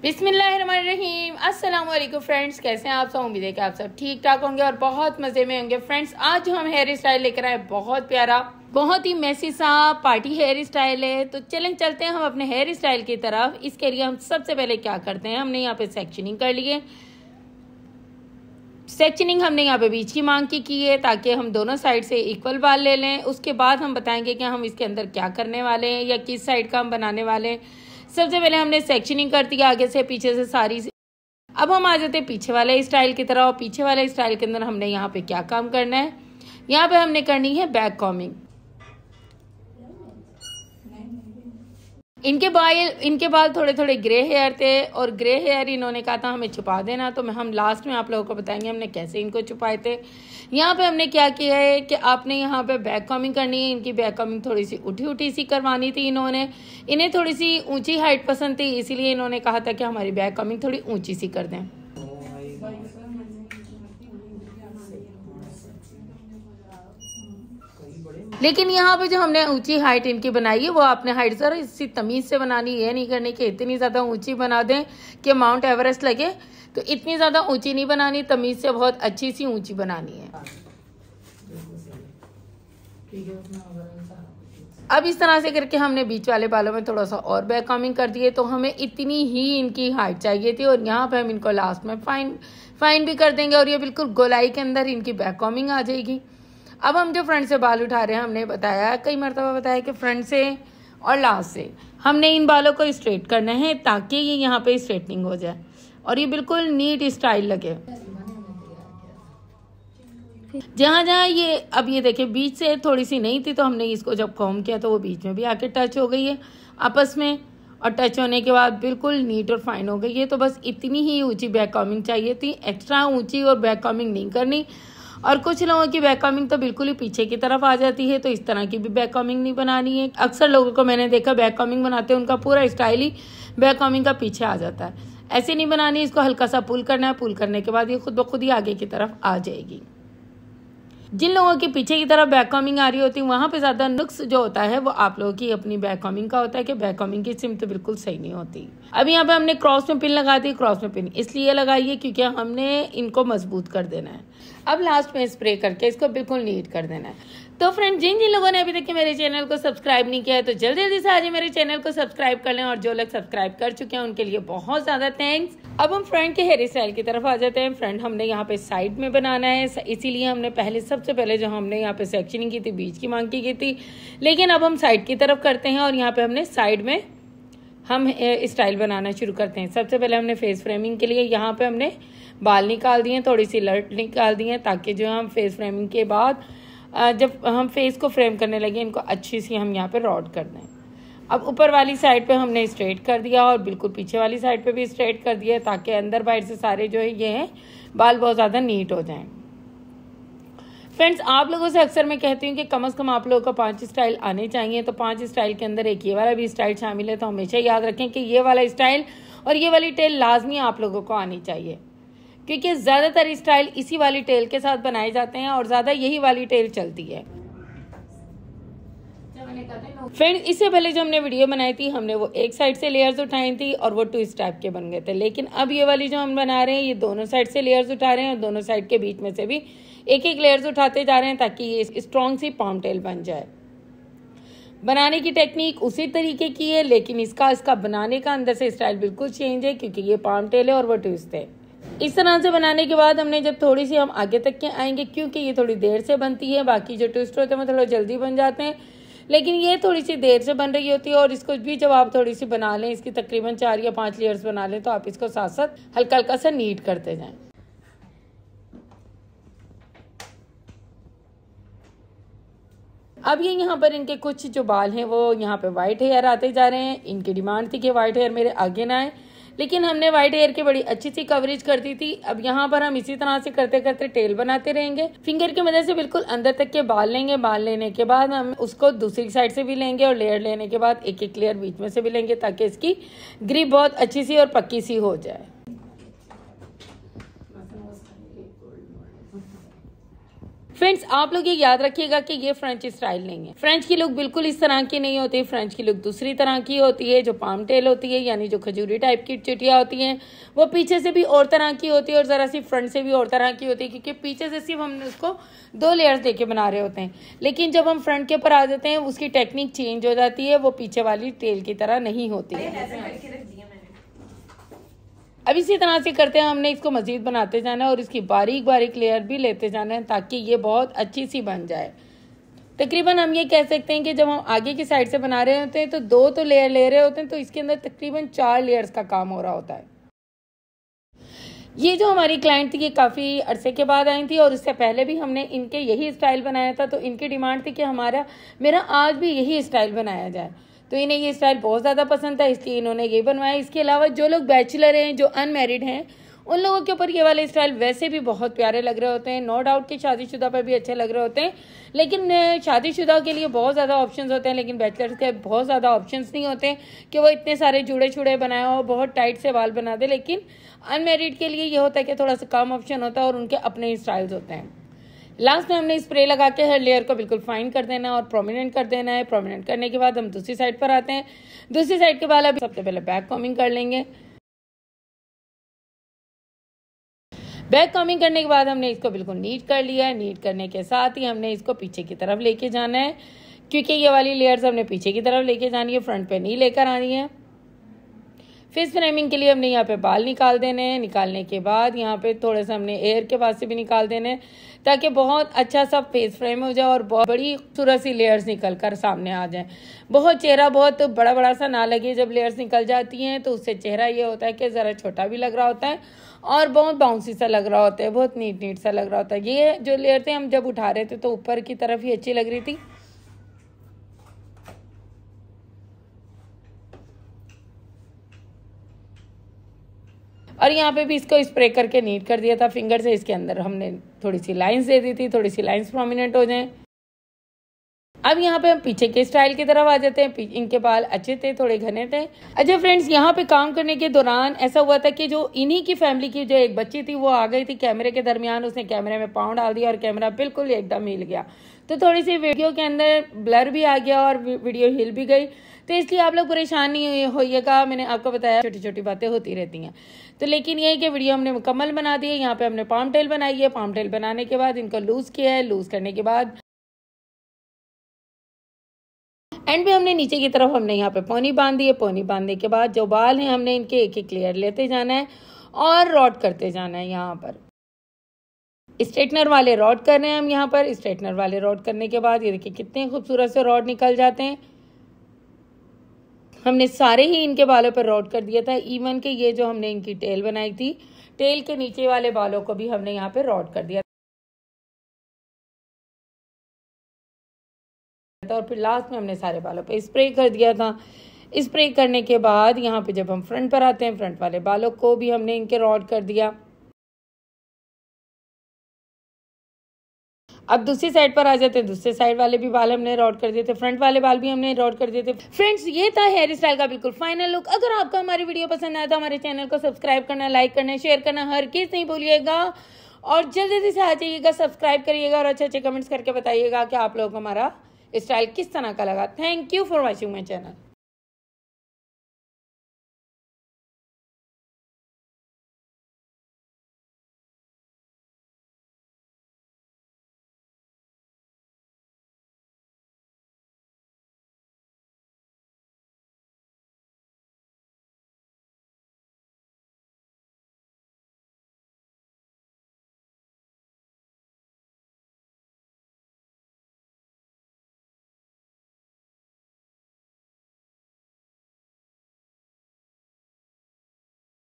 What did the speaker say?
बिस्मिल्लाहिर्रहमानिर्रहीम। अस्सलाम वालेकुम फ्रेंड्स, कैसे हैं आप सब। उम्मीद है कि आप सब ठीक ठाक होंगे और बहुत मजे में होंगे। फ्रेंड्स, आज हम हेयर स्टाइल लेकर आए बहुत प्यारा, बहुत ही मैसी सा पार्टी हेयर स्टाइल है। तो चलते हैं हम अपने हेयर स्टाइल की तरफ। इसके लिए हम सबसे पहले क्या करते हैं, हमने यहाँ पे सेक्शनिंग कर ली है। सेक्शनिंग हमने यहाँ पे बीच की मांग की है ताकि हम दोनों साइड से इक्वल बाल ले लें। उसके बाद हम बताएंगे कि हम इसके अंदर क्या करने वाले हैं या किस साइड का हम बनाने वाले हैं। सबसे पहले हमने सेक्शनिंग कर दी आगे से पीछे से सारी। अब हम आ जाते हैं पीछे वाले स्टाइल की तरह। और पीछे वाले स्टाइल के अंदर हमने यहाँ पे क्या काम करना है, यहाँ पे हमने करनी है बैक कॉमिंग। इनके बाल थोड़े थोड़े ग्रे हेयर थे और ग्रे हेयर इन्होंने कहा था हमें छुपा देना, तो हम लास्ट में आप लोगों को बताएंगे हमने कैसे इनको छुपाए थे। यहाँ पे हमने क्या किया है कि आपने यहाँ पे बैक कॉमिंग करनी है। इनकी बैक कॉमिंग थोड़ी सी उठी सी करवानी थी। इन्हें थोड़ी सी ऊंची हाइट पसंद थी, इसीलिए इन्होंने कहा था कि हमारी बैक कॉमिंग थोड़ी ऊंची सी कर दें। लेकिन यहाँ पे जो हमने ऊंची हाइट इनकी बनाई है वो आपने हाइट सर इसी तमीज से बनानी, ये नहीं करनी कि इतनी ज्यादा ऊंची बना दें कि माउंट एवरेस्ट लगे। तो इतनी ज्यादा ऊंची नहीं बनानी, तमीज से बहुत अच्छी सी ऊंची बनानी है। अब इस तरह से करके हमने बीच वाले बालों में थोड़ा सा और बैक कॉमिंग कर दिए। तो हमें इतनी ही इनकी हाइट चाहिए थी और यहाँ पे हम इनको लास्ट में फाइन भी कर देंगे और ये बिल्कुल गोलाई के अंदर इनकी बैक कॉमिंग आ जाएगी। अब हम जो फ्रंट से बाल उठा रहे हैं, हमने बताया कई मरतबा बताया कि फ्रंट से और लास्ट से हमने इन बालों को स्ट्रेट करना है ताकि ये यहाँ पे स्ट्रेटनिंग हो जाए और ये बिल्कुल नीट स्टाइल लगे। जहाँ ये अब ये देखिए बीच से थोड़ी सी नहीं थी, तो हमने इसको जब कॉम किया तो वो बीच में भी आके टच हो गई है आपस में, और टच होने के बाद बिल्कुल नीट और फाइन हो गई है। तो बस इतनी ही ऊंची बैक कॉमिंग चाहिए थी, एक्स्ट्रा ऊंची और बैक कॉमिंग नहीं करनी। और कुछ लोगों की बैक कॉमिंग तो बिल्कुल ही पीछे की तरफ आ जाती है, तो इस तरह की भी बैक कॉमिंग नहीं बनानी है। अक्सर लोगों को मैंने देखा बैक कॉमिंग बनाते हैं, उनका पूरा स्टाइल ही बैक कॉमिंग का पीछे आ जाता है। ऐसे नहीं बनानी, इसको हल्का सा पुल करना है। पुल करने के बाद ये खुद ब खुद ही आगे की तरफ आ जाएगी। जिन लोगों की पीछे की तरफ बैक कॉमिंग आ रही होती है वहां पे ज्यादा नुक्स जो होता है वो आप लोगों की अपनी बैक कॉमिंग का होता है कि बैक कॉमिंग की सिम तो बिल्कुल सही नहीं होती। अब यहाँ पे हमने क्रॉस में पिन लगा दी। क्रॉस में पिन इसलिए लगाई है क्योंकि हमने इनको मजबूत कर देना है। अब लास्ट में स्प्रे करके इसको बिल्कुल नीट कर देना है। तो फ्रेंड, जिन लोगों ने अभी तक मेरे चैनल को सब्सक्राइब नहीं किया है तो जल्दी से आज मेरे चैनल को सब्सक्राइब कर लें, और जो लोग सब्सक्राइब कर चुके हैं उनके लिए बहुत ज्यादा थैंक्स। अब हम फ्रंट के हेयर स्टाइल की तरफ आ जाते हैं। फ्रंट हमने यहाँ पे साइड में बनाना है, इसीलिए हमने सबसे पहले जो हमने यहाँ पे सेक्शनिंग की थी बीच की मांग की थी, लेकिन अब हम साइड की तरफ करते हैं और यहाँ पे हमने साइड में हम स्टाइल बनाना शुरू करते हैं। सबसे पहले हमने फेस फ्रेमिंग के लिए यहाँ पे हमने बाल निकाल दिए, थोड़ी सी लट निकाल दी है ताकि जो हम फेस फ्रेमिंग के बाद जब हम फेस को फ्रेम करने लगे इनको अच्छी सी हम यहाँ पे रॉड कर दें। अब ऊपर वाली साइड पे हमने स्ट्रेट कर दिया और बिल्कुल पीछे वाली साइड पे भी स्ट्रेट कर दिया ताकि अंदर बाहर से सारे जो है ये हैं बाल बहुत ज़्यादा नीट हो जाएं। फ्रेंड्स, आप लोगों से अक्सर मैं कहती हूँ कि कम से कम आप लोगों को 5 स्टाइल आने चाहिए, तो 5 स्टाइल के अंदर एक ये वाला भी स्टाइल शामिल है। तो हमेशा याद रखें कि ये वाला स्टाइल और ये वाली टेल लाजमी आप लोगों को आनी चाहिए, क्योंकि ज़्यादातर स्टाइल इसी वाली टेल के साथ बनाए जाते हैं और ज़्यादा यही वाली टेल चलती है। फ्रेंड्स, इससे पहले जो हमने वीडियो बनाई थी हमने वो एक साइड से लेयर्स उठाई थी और वो 2 टाइप के बन गए थे। लेकिन अब ये वाली जो हम बना रहे हैं ये दोनों साइड से लेयर्स उठा रहे हैं और दोनों साइड के बीच में से भी एक लेयर्स उठाते जा रहे हैं ताकि ये स्ट्रॉन्ग सी पाम टेल बन जाए। बनाने की टेक्निक उसी तरीके की है, लेकिन इसका बनाने का अंदर से स्टाइल बिल्कुल चेंज है क्योंकि ये पाम टेल है और वो ट्विस्ट है। इस तरह से बनाने के बाद हमने जब थोड़ी सी हम आगे तक के आएंगे, क्योंकि ये थोड़ी देर से बनती है, बाकी जो ट्विस्ट होते हैं वो थोड़ा जल्दी बन जाते हैं, लेकिन ये थोड़ी सी देर से बन रही होती है। और इसको भी जब आप थोड़ी सी बना लें, इसकी तकरीबन 4 या 5 लेयर्स बना लें, तो आप इसको साथ साथ हल्का हल्का सा नीट करते जाएं। अब ये यहाँ पर इनके कुछ जो बाल हैं वो यहाँ पे व्हाइट हेयर आते जा रहे हैं। इनकी डिमांड थी कि व्हाइट हेयर मेरे आगे ना आए, लेकिन हमने व्हाइट हेयर की बड़ी अच्छी सी कवरेज कर दी थी। अब यहाँ पर हम इसी तरह से करते करते टेल बनाते रहेंगे। फिंगर की मदद से बिल्कुल अंदर तक के बाल लेंगे। बाल लेने के बाद हम उसको दूसरी साइड से भी लेंगे और लेयर लेने के बाद एक लेयर बीच में से भी लेंगे ताकि इसकी ग्रिप बहुत अच्छी सी और पक्की सी हो जाए। फ्रेंड्स, आप लोग ये याद रखिएगा कि ये फ्रेंच स्टाइल नहीं है। फ्रेंच की लुक बिल्कुल इस तरह की नहीं होती। फ्रेंच की लुक दूसरी तरह की होती है, जो पाम टेल होती है, यानी जो खजूरी टाइप की चुटिया होती हैं, वो पीछे से भी और तरह की होती है और ज़रा सी फ्रंट से भी और तरह की होती है, क्योंकि पीछे से सिर्फ हमने उसको 2 लेयर्स देके बना रहे होते हैं। लेकिन जब हम फ्रंट के ऊपर आ जाते हैं, उसकी टेक्निक चेंज हो जाती है, वो पीछे वाली टेल की तरह नहीं होती है। अब इसी तरह से करते हैं, हमने इसको मज़ीद बनाते जाना है और इसकी बारीक बारीक लेयर भी लेते जाना है ताकि ये बहुत अच्छी सी बन जाए। तकरीबन हम ये कह सकते हैं कि जब हम आगे की साइड से बना रहे होते हैं तो 2 तो लेयर ले रहे होते हैं, तो इसके अंदर तकरीबन 4 लेयर्स का काम हो रहा होता है। ये जो हमारी क्लाइंट थी, ये काफ़ी अरसे के बाद आई थी और उससे पहले भी हमने इनके यही स्टाइल बनाया था। तो इनकी डिमांड थी कि मेरा आज भी यही स्टाइल बनाया जाए। तो इन्हें ये स्टाइल बहुत ज़्यादा पसंद था, इसलिए इन्होंने ये बनवाया। इसके अलावा जो लोग बैचलर हैं, जो अनमैरिड हैं, उन लोगों के ऊपर ये वाले स्टाइल वैसे भी बहुत प्यारे लग रहे होते हैं। नो डाउट कि शादीशुदा पर भी अच्छे लग रहे होते हैं, लेकिन शादीशुदा के लिए बहुत ज़्यादा ऑप्शंस होते हैं, लेकिन बैचलर्स के बहुत ज़्यादा ऑप्शंस नहीं होते कि वो इतने सारे जुड़े छुड़े बनाए हो, बहुत टाइट से बाल बना दे। लेकिन अनमैरिड के लिए ये होता है कि थोड़ा सा कम ऑप्शन होता है और उनके अपने स्टाइल्स होते हैं। लास्ट में हमने स्प्रे लगा के हेयर लेयर को बिल्कुल फाइन कर देना और प्रोमिनेंट कर देना है। प्रोमिनेंट करने के बाद हम दूसरी साइड पर आते हैं। दूसरी साइड के बाल अभी सबसे पहले बैक कॉमिंग कर लेंगे। बैक कॉमिंग करने के बाद हमने इसको बिल्कुल नीट कर लिया है। नीट करने के साथ ही हमने इसको पीछे की तरफ लेके जाना है, क्योंकि ये वाली लेयर्स हमने पीछे की तरफ लेके जानी है, फ्रंट पे नहीं लेकर आनी है। फेस फ्रेमिंग के लिए हमने यहाँ पे बाल निकाल देने हैं। निकालने के बाद यहाँ पे थोड़ा सा हमने एयर के पास से भी निकाल देने हैं, ताकि बहुत अच्छा सा फेस फ्रेम हो जाए और बहुत बड़ी खूबसूरत सी लेयर्स निकल कर सामने आ जाए। बहुत चेहरा बहुत बड़ा बड़ा सा ना लगे। जब लेयर्स निकल जाती हैं तो उससे चेहरा ये होता है कि ज़रा छोटा भी लग रहा होता है और बहुत बाउंसी सा लग रहा होता है, बहुत नीट नीट सा लग रहा होता है। ये जो लेयर थे हम जब उठा रहे थे तो ऊपर की तरफ ही अच्छी लग रही थी। और यहाँ पे भी इसको स्प्रे करके नीट कर दिया था फिंगर से। इसके अंदर हमने थोड़ी सी लाइंस दे दी थी, थोड़ी सी लाइंस प्रोमिनेंट हो जाएं। अब यहाँ पे हम पीछे के स्टाइल की तरफ आ जाते हैं। इनके बाल अच्छे थे, थोड़े घने थे। अच्छा फ्रेंड्स, यहाँ पे काम करने के दौरान ऐसा हुआ था कि जो इन्हीं की फैमिली की जो एक बच्ची थी, वो आ गई थी कैमरे के दरमियान। उसने कैमरे में पाँव डाल दिया और कैमरा बिल्कुल एकदम हिल गया। तो थोड़ी सी वीडियो के अंदर ब्लर भी आ गया और वीडियो हिल भी गई। तो इसलिए आप लोग परेशान नहीं होइएगा, मैंने आपको बताया छोटी छोटी बातें होती रहती हैं। तो लेकिन ये है कि वीडियो हमने मुकम्मल बना दी है। यहाँ पे हमने पाम टेल बनाई है। पाम टेल बनाने के बाद इनको लूज किया है। लूज करने के बाद एंड पे हमने नीचे की तरफ हमने यहाँ पे पोनी बांध दी है। पोनी बांधने के बाद जो बाल हैं हमने इनके एक एक लेयर लेते जाना है और रॉड करते जाना है। यहाँ पर स्ट्रेटनर वाले रॉड कर रहे हैं हम। यहाँ पर स्ट्रेटनर वाले रॉड करने के बाद ये देखिए कितने खूबसूरत से रॉड निकल जाते हैं। हमने सारे ही इनके बालों पर रॉड कर दिया था। इवन के ये जो हमने इनकी टेल बनाई थी, टेल के नीचे वाले बालों को भी हमने यहाँ पे रॉड कर दिया था। और फिर लास्ट में हमने सारे बालों पे स्प्रे कर दिया था। स्प्रे करने के बाद यहाँ पे जब हम फ्रंट पर आते हैं, फ्रंट वाले बालों को भी हमने इनके रॉड कर दिया। अब दूसरी साइड पर आ जाते हैं। दूसरे साइड वाले भी बाल हमने रॉड कर दिए थे। फ्रंट वाले बाल भी हमने रॉड कर दिए थे। फ्रेंड्स, ये था हेयर स्टाइल का बिल्कुल फाइनल लुक। अगर आपको हमारी वीडियो पसंद आया तो हमारे चैनल को सब्सक्राइब करना, लाइक करना, शेयर करना हर चीज नहीं भूलिएगा और जल्दी से आ जाइएगा, सब्सक्राइब करिएगा और अच्छे अच्छे कमेंट्स करके बताइएगा कि आप लोगों को हमारा स्टाइल किस तरह का लगा। Thank you for watching my channel.